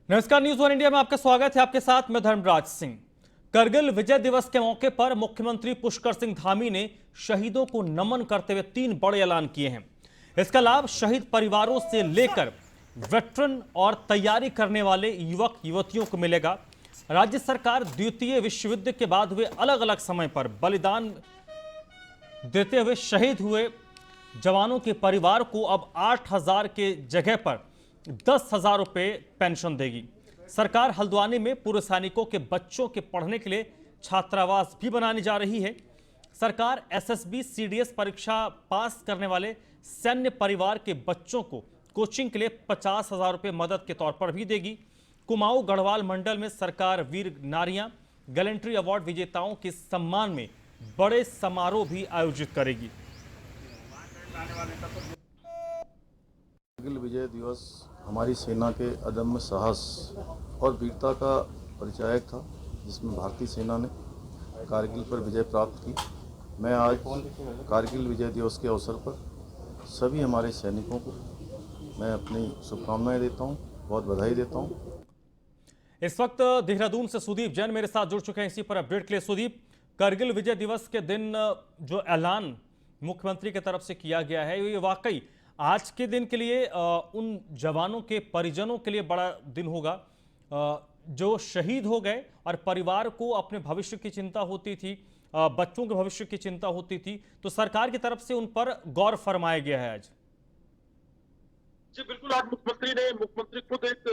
नमस्कार, news one India में आपका स्वागत है। आपके साथ मैं धर्मराज सिंह। करगिल विजय दिवस के मौके पर मुख्यमंत्री पुष्कर सिंह धामी ने शहीदों को नमन करते हुए 3 बड़े ऐलान किए हैं। इसका लाभ शहीद परिवारों से लेकर वेटरन और तैयारी करने वाले युवक युवतियों को मिलेगा। राज्य सरकार द्वितीय विश्व युद्ध के बाद हुए अलग अलग समय पर बलिदान देते हुए शहीद हुए जवानों के परिवार को अब 8,000 के जगह पर 10,000 रुपए पेंशन देगी। सरकार हल्द्वानी में पूर्व सैनिकों के बच्चों के पढ़ने के लिए छात्रावास भी बनाने जा रही है। सरकार एसएसबी सीडीएस परीक्षा पास करने वाले सैन्य परिवार के बच्चों को कोचिंग के लिए 50,000 रुपए मदद के तौर पर भी देगी। कुमाऊं गढ़वाल मंडल में सरकार वीर नारियां गैलेंट्री अवार्ड विजेताओं के सम्मान में बड़े समारोह भी आयोजित करेगी। करगिल विजय दिवस हमारी सेना के अदम्य साहस और वीरता का परिचायक था, जिसमें भारतीय सेना ने कारगिल पर विजय प्राप्त की। मैं आज कारगिल विजय दिवस के अवसर पर सभी हमारे सैनिकों को मैं अपनी शुभकामनाएं देता हूं, बहुत बधाई देता हूं। इस वक्त देहरादून से सुदीप जैन मेरे साथ जुड़ चुके हैं इसी पर अपडेट के लिए। सुदीप, करगिल विजय दिवस के दिन जो ऐलान मुख्यमंत्री की तरफ से किया गया है, ये वाकई आज के दिन के लिए उन जवानों के परिजनों के लिए बड़ा दिन होगा जो शहीद हो गए और परिवार को अपने भविष्य की चिंता होती थी, बच्चों के भविष्य की चिंता होती थी, तो सरकार की तरफ से उन पर गौर फरमाया गया है आज। जी बिल्कुल, आज मुख्यमंत्री खुद एक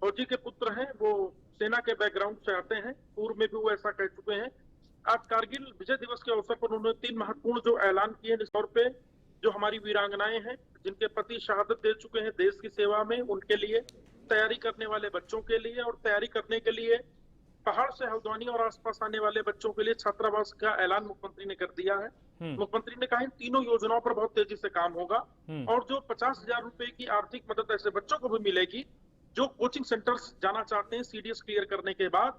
फौजी के पुत्र हैं, वो सेना के बैकग्राउंड से आते हैं, पूर्व में भी वो ऐसा कह चुके हैं। आज कारगिल विजय दिवस के अवसर पर उन्होंने 3 महत्वपूर्ण जो ऐलान किए हैं, इस तौर पे जो हमारी वीरांगनाएं हैं जिनके पति शहादत दे चुके हैं देश की सेवा में, उनके लिए, तैयारी करने वाले बच्चों के लिए और तैयारी करने के लिए पहाड़ से हल्द्वानी और आसपास आने वाले बच्चों के लिए छात्रावास का ऐलान मुख्यमंत्री ने कर दिया है। मुख्यमंत्री ने कहा इन तीनों योजनाओं पर बहुत तेजी से काम होगा और जो 50,000 रुपए की आर्थिक मदद ऐसे बच्चों को भी मिलेगी जो कोचिंग सेंटर्स जाना चाहते हैं सीडीएस क्लियर करने के बाद।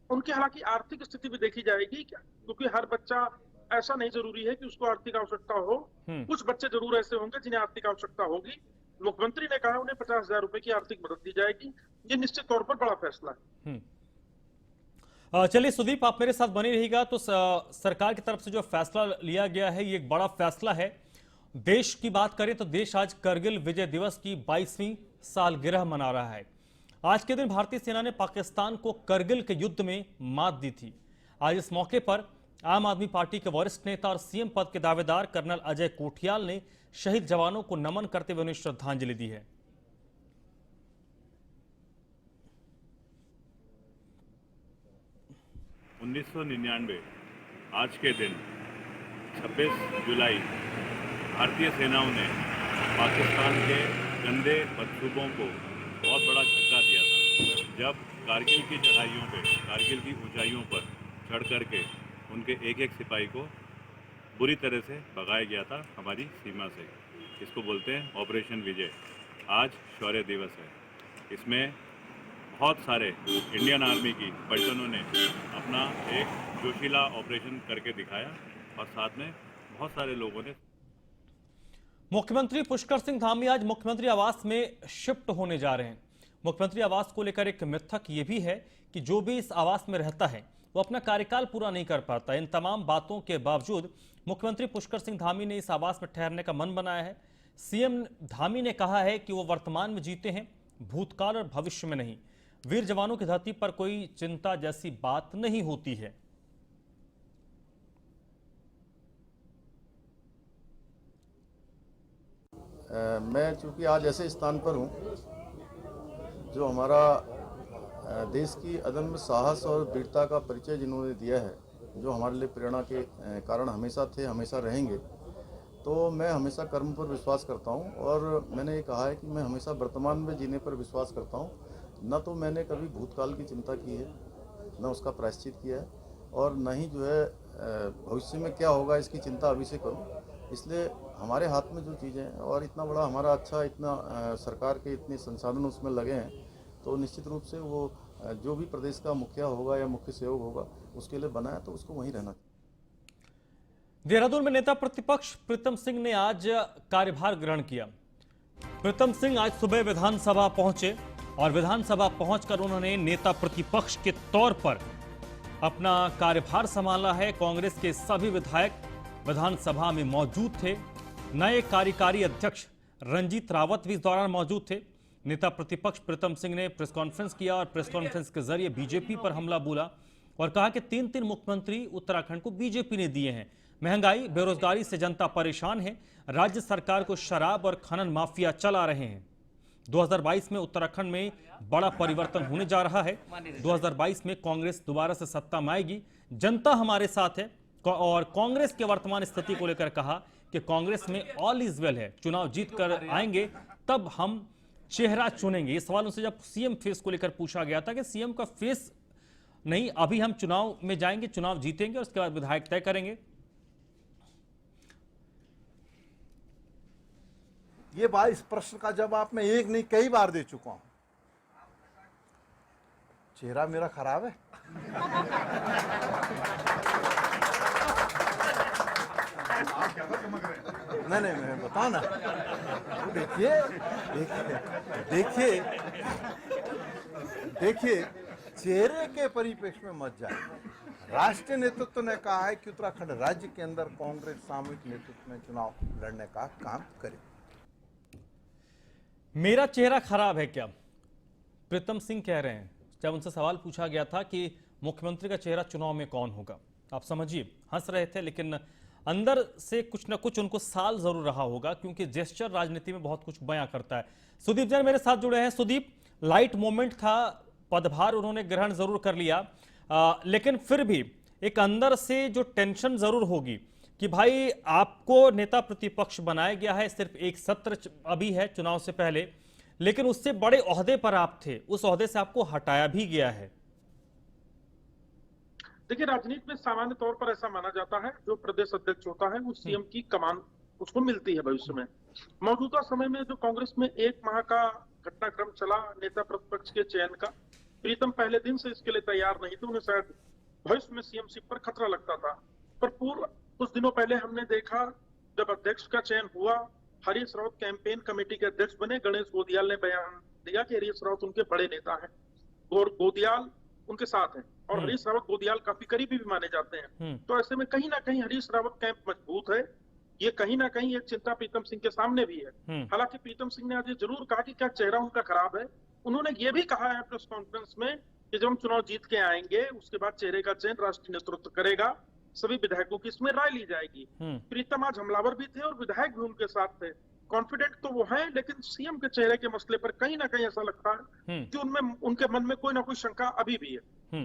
उनकी हालांकि आर्थिक स्थिति भी देखी जाएगी, क्योंकि हर बच्चा ऐसा नहीं जरूरी है कि उसको आर्थिक आवश्यकता हो। कुछ बच्चे जरूर ऐसे होंगे जिन्हें आर्थिक आवश्यकता होगी। मुख्यमंत्री ने कहा उन्हें 50,000 रुपए की आर्थिक मदद दी जाएगी। ये निश्चित तौर पर बड़ा फैसला है। चलिए सुदीप, आप मेरे साथ बने रहिएगा। तो सरकार की तरफ से जो फैसला लिया गया है, ये एक बड़ा फैसला है। देश की बात करें तो देश आज करगिल विजय दिवस की 22वीं सालगिरह मना रहा है। आज के दिन भारतीय सेना ने पाकिस्तान को करगिल के युद्ध में मात दी थी। आज इस मौके पर आम आदमी पार्टी के वरिष्ठ नेता और सीएम पद के दावेदार कर्नल अजय कोठियाल ने शहीद जवानों को नमन करते हुए उन्हें श्रद्धांजलि दी है। 1999 आज के दिन 26 जुलाई भारतीय सेनाओं ने पाकिस्तान के गंदे बदसूबों को बहुत बड़ा झटका दिया था, जब कारगिल की चढ़ाइयों पे, कारगिल की ऊंचाइयों पर चढ़ करके उनके एक एक सिपाही को बुरी तरह से भगाया गया था हमारी सीमा से। इसको बोलते हैं ऑपरेशन विजय। आज शौर्य दिवस है। इसमें बहुत सारे इंडियन आर्मी की पलटनों ने अपना एक जोशीला ऑपरेशन करके दिखाया और साथ में बहुत सारे लोगों ने। मुख्यमंत्री पुष्कर सिंह धामी आज मुख्यमंत्री आवास में शिफ्ट होने जा रहे हैं। मुख्यमंत्री आवास को लेकर एक मिथक ये भी है कि जो भी इस आवास में रहता है वो अपना कार्यकाल पूरा नहीं कर पाता। इन तमाम बातों के बावजूद मुख्यमंत्री पुष्कर सिंह धामी ने इस आवास में ठहरने का मन बनाया है। सीएम धामी ने कहा है कि वो वर्तमान में जीते हैं, भूतकाल और भविष्य में नहीं। वीर जवानों की धरती पर कोई चिंता जैसी बात नहीं होती है। मैं चूंकि आज ऐसे स्थान पर हूं जो हमारा देश की अदम्य साहस और वीरता का परिचय जिन्होंने दिया है, जो हमारे लिए प्रेरणा के कारण हमेशा थे, हमेशा रहेंगे, तो मैं हमेशा कर्म पर विश्वास करता हूं। और मैंने ये कहा है कि मैं हमेशा वर्तमान में जीने पर विश्वास करता हूं। न तो मैंने कभी भूतकाल की चिंता की है, न उसका प्रायश्चित किया है, और न ही जो है भविष्य में क्या होगा इसकी चिंता अभी से करूँ। इसलिए हमारे हाथ में जो चीज़ें हैं और इतना बड़ा हमारा अच्छा, इतना सरकार के इतने संसाधन उसमें लगे हैं, तो निश्चित रूप से वो जो भी प्रदेश का मुखिया होगा या मुख्य सेवक होगा उसके लिए बना है तो उसको वहीं रहना चाहिए। देहरादून में नेता प्रतिपक्ष प्रीतम सिंह ने आज कार्यभार ग्रहण किया। प्रीतम सिंह आज सुबह विधानसभा पहुंचे और विधानसभा पहुंचकर उन्होंने नेता प्रतिपक्ष के तौर पर अपना कार्यभार संभाला है। कांग्रेस के सभी विधायक विधानसभा में मौजूद थे। नए कार्यकारी अध्यक्ष रंजीत रावत भी इस दौरान मौजूद थे। नेता प्रतिपक्ष प्रीतम सिंह ने प्रेस कॉन्फ्रेंस किया और प्रेस कॉन्फ्रेंस के जरिए बीजेपी पर हमला बोला और कहा कि 3 मुख्यमंत्री उत्तराखंड को बीजेपी ने दिए हैं। महंगाई बेरोजगारी से जनता परेशान है। राज्य सरकार को शराब और खनन माफिया चला रहे हैं। 2022 में उत्तराखंड में बड़ा परिवर्तन होने जा रहा है। 2022 में कांग्रेस दोबारा से सत्ता में आएगी। जनता हमारे साथ है। और कांग्रेस के वर्तमान स्थिति को लेकर कहा कि कांग्रेस में ऑल इज वेल है। चुनाव जीत कर आएंगे तब हम चेहरा चुनेंगे। ये सवाल उनसे जब सीएम फेस को लेकर पूछा गया था कि सीएम का फेस नहीं, अभी हम चुनाव में जाएंगे, चुनाव जीतेंगे और उसके बाद विधायक तय करेंगे। ये बात, इस प्रश्न का जवाब मैं एक नहीं कई बार दे चुका हूं। चेहरा मेरा खराब है? नहीं, मैं बताओ ना। देखिए, चेहरे के परिप्रेक्ष्य में मत जाए। राष्ट्रीय नेतृत्व ने कहा है कि उत्तराखंड राज्य के अंदर कांग्रेस सामूहिक नेतृत्व में चुनाव लड़ने का काम करे। मेरा चेहरा खराब है क्या? प्रीतम सिंह कह रहे हैं जब उनसे सवाल पूछा गया था कि मुख्यमंत्री का चेहरा चुनाव में कौन होगा। आप समझिए, हंस रहे थे लेकिन अंदर से कुछ ना कुछ उनको साल जरूर रहा होगा, क्योंकि जेस्चर राजनीति में बहुत कुछ बयां करता है। सुदीप जैन मेरे साथ जुड़े हैं। सुदीप, लाइट मोमेंट था, पदभार उन्होंने ग्रहण जरूर कर लिया, लेकिन फिर भी एक अंदर से जो टेंशन जरूर होगी कि भाई आपको नेता प्रतिपक्ष बनाया गया है, सिर्फ एक सत्र अभी है चुनाव से पहले, लेकिन उससे बड़े ओहदे पर आप थे, उस ओहदे से आपको हटाया भी गया है। देखिए, राजनीति में सामान्य तौर पर ऐसा माना जाता है जो प्रदेश अध्यक्ष होता है वो सीएम की कमान उसको मिलती है भविष्य में। मौजूदा समय में जो कांग्रेस में 1 माह का घटनाक्रम चला नेता प्रतिपक्ष के चयन का, प्रीतम पहले दिन से इसके लिए तैयार नहीं थे। उन्हें शायद भविष्य में सीएमशिप पर खतरा लगता था, पर पूर्व कुछ दिनों पहले हमने देखा जब अध्यक्ष का चयन हुआ, हरीश रावत कैंपेन कमेटी के अध्यक्ष बने। गणेश गोदियाल ने बयान दिया कि हरीश रावत उनके बड़े नेता हैं और गोदियाल उनके साथ हैं और हरीश रावत गोदियाल काफी करीबी भी माने जाते हैं। तो ऐसे में कहीं ना कहीं हरीश रावत कैंप मजबूत है। ये कहीं ना कहीं एक चिंता प्रीतम सिंह के सामने भी है। हालांकि प्रीतम सिंह ने आज ये जरूर कहा कि क्या चेहरा उनका खराब है। उन्होंने ये भी कहा है प्रेस कॉन्फ्रेंस में कि जब हम चुनाव जीत के आएंगे उसके बाद चेहरे का चयन राष्ट्रीय नेतृत्व करेगा, सभी विधायकों की इसमें राय ली जाएगी। प्रीतम आज हमलावर भी थे और विधायक भी उनके साथ थे। कॉन्फिडेंट तो वो है, लेकिन सीएम के चेहरे के मसले पर कहीं ना कहीं ऐसा लगता है कि उनमें उनके मन में कोई ना कोई शंका अभी भी है।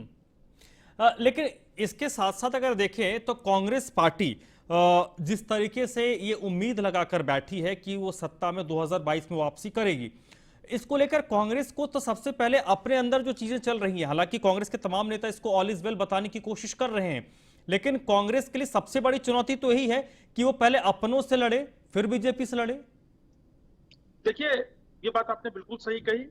लेकिन इसके साथ साथ अगर देखें तो कांग्रेस पार्टी जिस तरीके से ये उम्मीद लगाकर बैठी है कि वो सत्ता में 2022 में वापसी करेगी, इसको लेकर कांग्रेस को तो सबसे पहले अपने अंदर जो चीजें चल रही हैं, हालांकि कांग्रेस के तमाम नेता इसको ऑल इज वेल बताने की कोशिश कर रहे हैं, लेकिन कांग्रेस के लिए सबसे बड़ी चुनौती तो यही है कि वो पहले अपनों से लड़े फिर बीजेपी से लड़े। देखिए, ये बात आपने बिल्कुल सही कही।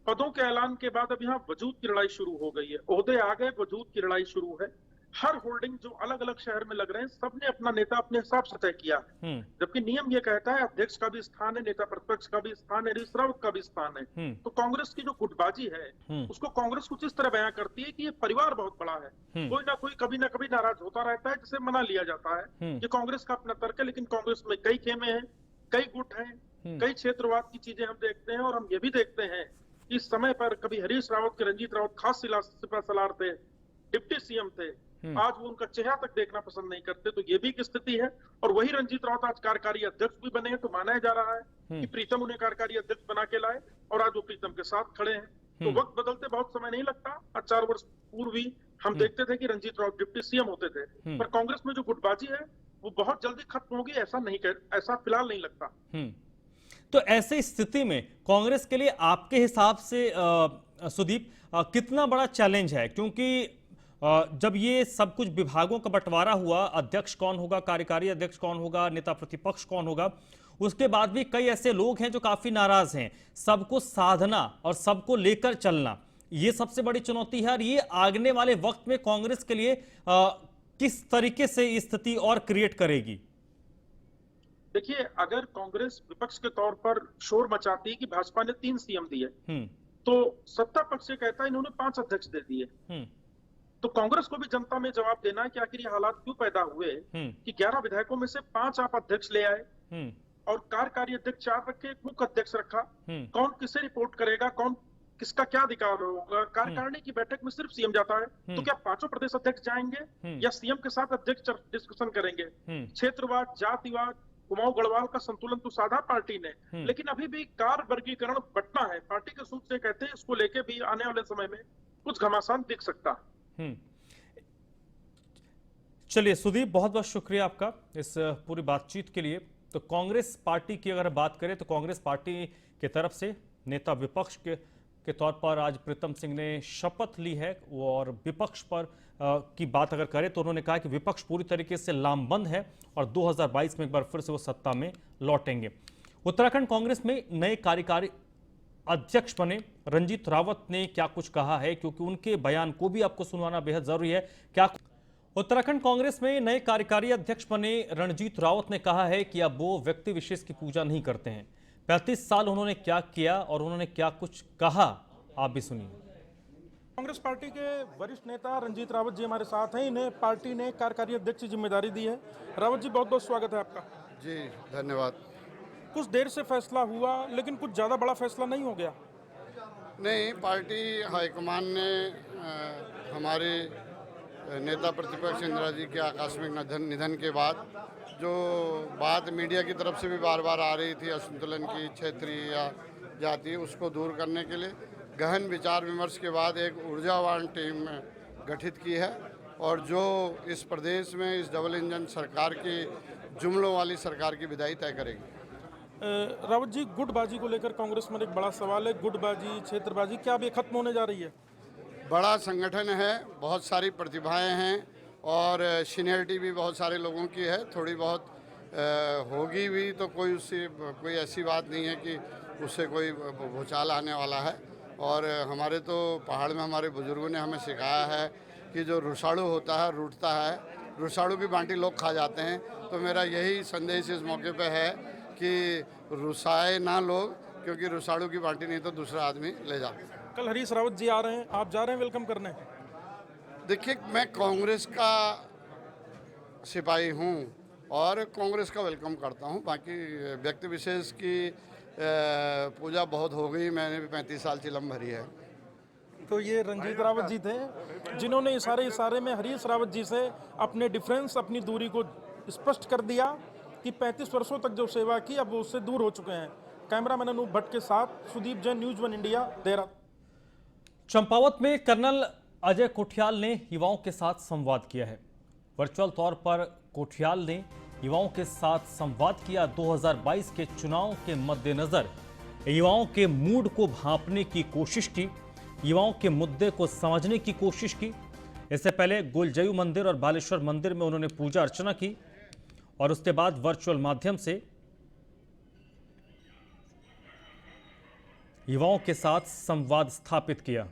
पदों के ऐलान के बाद अब यहाँ वजूद की लड़ाई शुरू हो गई है। ओहदे आ गए, वजूद की लड़ाई शुरू है। हर होल्डिंग जो अलग अलग शहर में लग रहे हैं, सबने अपना नेता अपने हिसाब से तय किया है। जबकि नियम ये कहता है अध्यक्ष का भी स्थान है, नेता प्रतिपक्ष का भी स्थान है, हरीश रावत का भी स्थान है। तो कांग्रेस की जो गुटबाजी है उसको कांग्रेस कुछ इस तरह बयां करती है कि ये परिवार बहुत बड़ा है, कोई ना कोई कभी ना कभी नाराज होता रहता है, जिसे मना लिया जाता है। ये कांग्रेस का अपना तर्क है, लेकिन कांग्रेस में कई खेमे हैं, कई गुट हैं, कई क्षेत्रवाद की चीजें हम देखते हैं। और हम ये भी देखते हैं इस समय पर कभी हरीश रावत के रंजीत रावत खास सिपा सलार थे, डिप्टी सीएम थे, आज वो उनका चेहरा तक देखना पसंद नहीं करते। तो ये भी एक स्थिति है। और वही रंजीत रावत आज कार्यकारी अध्यक्ष भी बने हैं, तो माना जा रहा है कि प्रीतम उन्हें कार्यकारी अध्यक्ष बना के लाए और आज वो प्रीतम के साथ खड़े हैं। तो वक्त बदलते बहुत समय नहीं लगता। 4 वर्ष पूर्व भी हम देखते थे कि रंजीत रावत डिप्टी सीएम होते थे, पर कांग्रेस में जो गुटबाजी है वो बहुत जल्दी खत्म होगी, ऐसा फिलहाल नहीं लगता। तो ऐसे स्थिति में कांग्रेस के लिए आपके हिसाब से सुदीप कितना बड़ा चैलेंज है? क्योंकि जब ये सब कुछ विभागों का बंटवारा हुआ, अध्यक्ष कौन होगा, कार्यकारी अध्यक्ष कौन होगा, नेता प्रतिपक्ष कौन होगा, उसके बाद भी कई ऐसे लोग हैं जो काफी नाराज हैं। सबको साधना और सबको लेकर चलना ये सबसे बड़ी चुनौती है। और ये आगने वाले वक्त में कांग्रेस के लिए किस तरीके से स्थिति और क्रिएट करेगी? देखिए, अगर कांग्रेस विपक्ष के तौर पर शोर मचाती कि भाजपा ने 3 सीएम दिए, तो सत्ता पक्ष से कहता है इन्होंने 5 अध्यक्ष दे दिए। तो कांग्रेस को भी जनता में जवाब देना है कि आखिर ये हालात क्यों पैदा हुए कि 11 विधायकों में से 5 आप अध्यक्ष ले आए और कार्यकारी अध्यक्ष 4 रखे, एक मुख्य अध्यक्ष रखा। कौन किसे रिपोर्ट करेगा, कौन किसका क्या अधिकार होगा? कार्यकारिणी की बैठक में सिर्फ सीएम जाता है। तो क्या 5 प्रदेश अध्यक्ष जाएंगे या सीएम के साथ अध्यक्ष डिस्कशन करेंगे? क्षेत्रवाद, जातिवाद, कुमाऊं गढ़वाल का संतुलन तो साधा पार्टी ने, लेकिन अभी भी कार वर्गीकरण बंटना है। पार्टी के सूत्र से कहते हैं इसको लेके भी आने वाले समय में कुछ घमासान दिख सकता है। चलिए सुदीप, बहुत बहुत शुक्रिया आपका इस पूरी बातचीत के लिए। तो कांग्रेस पार्टी की अगर बात करें तो कांग्रेस पार्टी की तरफ से नेता विपक्ष के तौर पर आज प्रीतम सिंह ने शपथ ली है और विपक्ष पर की बात अगर करें तो उन्होंने कहा कि विपक्ष पूरी तरीके से लामबंद है और 2022 में एक बार फिर से वो सत्ता में लौटेंगे। उत्तराखंड कांग्रेस में नए कार्यकारी अध्यक्ष बने रंजीत रावत ने क्या कुछ कहा है, क्योंकि उनके बयान को भी आपको सुनवाना बेहद जरूरी है। क्या उत्तराखंड कांग्रेस में नए कार्यकारी अध्यक्ष बने रणजीत रावत ने कहा है कि अब वो व्यक्ति विशेष की पूजा नहीं करते हैं। 35 साल उन्होंने क्या किया और उन्होंने क्या कुछ कहा, आप भी सुनिए। कांग्रेस पार्टी के वरिष्ठ नेता रंजीत रावत जी हमारे साथ हैं। इन्हें पार्टी ने कार्यकारी अध्यक्ष की जिम्मेदारी दी है। रावत जी, बहुत बहुत स्वागत है आपका। जी धन्यवाद। कुछ देर से फैसला हुआ लेकिन कुछ ज़्यादा बड़ा फैसला नहीं हो गया। नहीं, पार्टी हाईकमान ने हमारे नेता प्रतिपक्ष इंदिरा जी के आकस्मिक निधन के बाद जो बात मीडिया की तरफ से भी बार बार आ रही थी असंतुलन की, क्षेत्रीय या जातीय, उसको दूर करने के लिए गहन विचार विमर्श के बाद एक ऊर्जावान टीम गठित की है और जो इस प्रदेश में इस डबल इंजन सरकार की जुमलों वाली सरकार की विदाई तय करेगी। रावत जी, गुटबाजी को लेकर कांग्रेस में एक बड़ा सवाल है। गुटबाजी, क्षेत्रबाजी, क्या अब ये खत्म होने जा रही है? बड़ा संगठन है, बहुत सारी प्रतिभाएं हैं और सीनियरिटी भी बहुत सारे लोगों की है। थोड़ी बहुत होगी भी तो कोई ऐसी बात नहीं है कि उससे कोई भूचाल आने वाला है। और हमारे तो पहाड़ में हमारे बुजुर्गों ने हमें सिखाया है कि जो रुसाड़ू होता है रूठता है, रुसाड़ू की बांटी लोग खा जाते हैं। तो मेरा यही संदेश इस मौके पे है कि रुसाए ना लोग, क्योंकि रुसाड़ू की बांटी नहीं तो दूसरा आदमी ले जाता है। कल हरीश रावत जी आ रहे हैं, आप जा रहे हैं वेलकम करने? देखिए, मैं कांग्रेस का सिपाही हूँ और कांग्रेस का वेलकम करता हूँ। बाकी व्यक्ति विशेष की पूजा बहुत हो गई, मैंने भी 35 साल चिलम भरी है। तो ये रंजीत रावत जी थे जिन्होंने इशारे में हरीश रावत जी से अपने डिफरेंस, अपनी दूरी को स्पष्ट कर दिया कि 35 वर्षों तक जो सेवा की अब वो उससे दूर हो चुके हैं। कैमरामैन अनूप भट्ट के साथ सुदीप जैन, न्यूज़ 1 इंडिया, देहरादून। चंपावत में कर्नल अजय कोठियाल ने युवाओं के साथ संवाद किया है। वर्चुअल तौर पर कोठियाल ने युवाओं के साथ संवाद किया। 2022 के चुनाव के मद्देनजर युवाओं के मूड को भांपने की कोशिश की, युवाओं के मुद्दे को समझने की कोशिश की। इससे पहले गुलजयू मंदिर और बालेश्वर मंदिर में उन्होंने पूजा अर्चना की और उसके बाद वर्चुअल माध्यम से युवाओं के साथ संवाद स्थापित किया।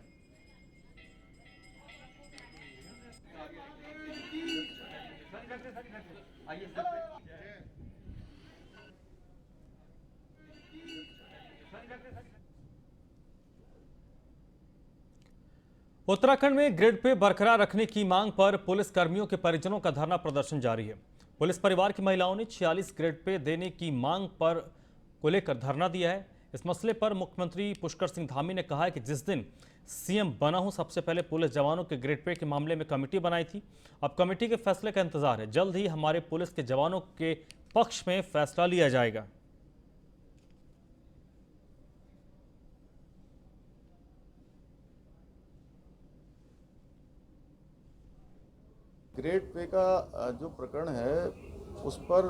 उत्तराखंड में ग्रिड पे बरकरार रखने की मांग पर पुलिस कर्मियों के परिजनों का धरना प्रदर्शन जारी है। पुलिस परिवार की महिलाओं ने 46 ग्रिड पे देने की मांग पर को लेकर धरना दिया है। इस मसले पर मुख्यमंत्री पुष्कर सिंह धामी ने कहा है कि जिस दिन सीएम बना हूं सबसे पहले पुलिस जवानों के ग्रेड पे के मामले में कमेटी बनाई थी। अब कमेटी के फैसले का इंतजार है। जल्द ही हमारे पुलिस के जवानों के पक्ष में फैसला लिया जाएगा। ग्रेड पे का जो प्रकरण है उस पर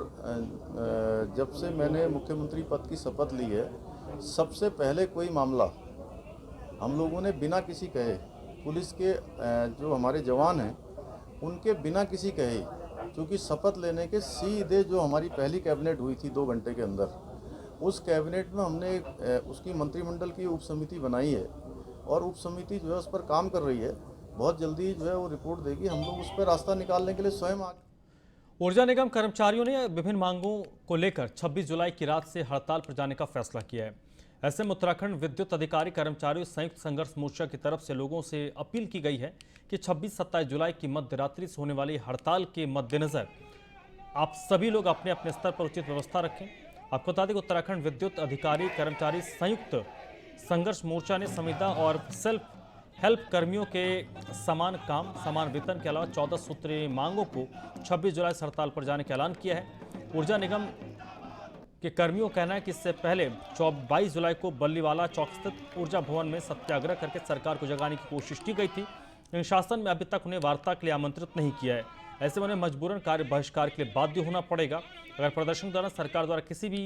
जब से मैंने मुख्यमंत्री पद की शपथ ली है, सबसे पहले कोई मामला हम लोगों ने बिना किसी कहे, पुलिस के जो हमारे जवान हैं उनके बिना किसी कहे, क्योंकि शपथ लेने के सीधे जो हमारी पहली कैबिनेट हुई थी 2 घंटे के अंदर, उस कैबिनेट में हमने उसकी मंत्रिमंडल की उप समिति बनाई है और उप समिति जो है उस पर काम कर रही है। बहुत जल्दी जो है वो रिपोर्ट देगी। हम लोग उस पर रास्ता निकालने के लिए स्वयं ऊर्जा निगम कर्मचारियों ने विभिन्न मांगों को लेकर 26 जुलाई की रात से हड़ताल पर जाने का फैसला किया है। ऐसे में उत्तराखंड विद्युत अधिकारी कर्मचारियों संयुक्त संघर्ष मोर्चा की तरफ से लोगों से अपील की गई है कि 26-27 जुलाई की मध्य रात्रि से होने वाली हड़ताल के मद्देनजर आप सभी लोग अपने अपने स्तर पर उचित व्यवस्था रखें। आपको बता दें कि उत्तराखंड विद्युत अधिकारी कर्मचारी संयुक्त संघर्ष मोर्चा ने संविदा और सेल्फ हेल्प कर्मियों के समान काम समान वेतन के अलावा 14 सूत्रीय मांगों को 26 जुलाई से हड़ताल पर जाने का ऐलान किया है। ऊर्जा निगम के कर्मियों का कहना है कि इससे पहले 22 जुलाई को बल्लीवाला चौक स्थित ऊर्जा भवन में सत्याग्रह करके सरकार को जगाने की कोशिश की गई थी, लेकिन शासन में अभी तक उन्हें वार्ता के लिए आमंत्रित नहीं किया है। ऐसे में उन्हें मजबूरन कार्य बहिष्कार के लिए बाध्य होना पड़ेगा। अगर प्रदर्शन के दौरान सरकार द्वारा किसी भी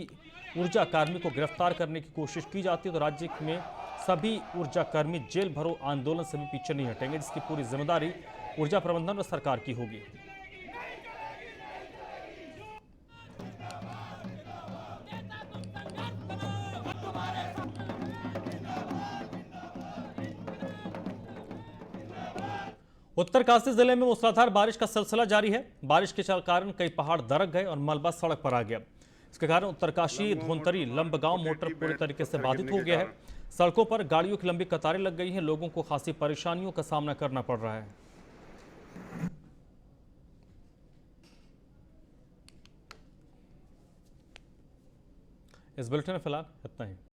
ऊर्जा कर्मी को गिरफ्तार करने की कोशिश की जाती है तो राज्य में सभी ऊर्जा कर्मी जेल भरो आंदोलन से भी पीछे नहीं हटेंगे, जिसकी पूरी जिम्मेदारी ऊर्जा प्रबंधन और सरकार की होगी। उत्तरकाशी जिले में मूसलाधार बारिश का सिलसिला जारी है। बारिश के कारण कई पहाड़ दरक गए और मलबा सड़क पर आ गया। इसके कारण उत्तरकाशी धोंतरी लंबगांव मोटर पूरी तरीके से बाधित हो गया है। सड़कों पर गाड़ियों की लंबी कतारें लग गई हैं। लोगों को खासी परेशानियों का सामना करना पड़ रहा है। इस बुलेटिन में फिलहाल इतना ही।